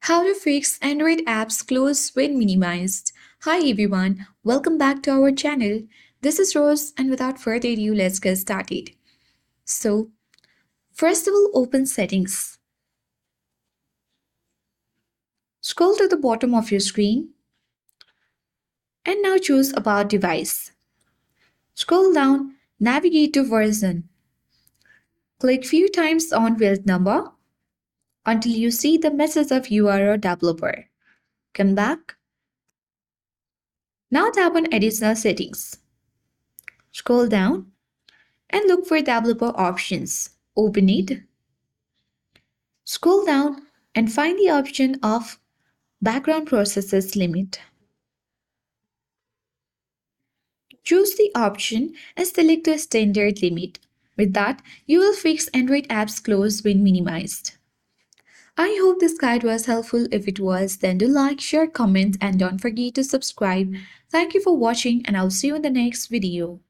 How to fix Android apps close when minimized. Hi everyone, welcome back to our channel. This is Rose, and without further ado, let's get started. So, first of all, open settings. Scroll to the bottom of your screen and now choose About device. Scroll down, navigate to version. Click few times on build number until you see the message of you are a developer. Come back. Now tap on additional settings. Scroll down and look for developer options. Open it. Scroll down and find the option of background processes limit. Choose the option and select the standard limit. With that, you will fix Android apps close when minimized. I hope this guide was helpful. If it was, then do like, share, comment, and don't forget to subscribe. Thank you for watching, and I'll see you in the next video.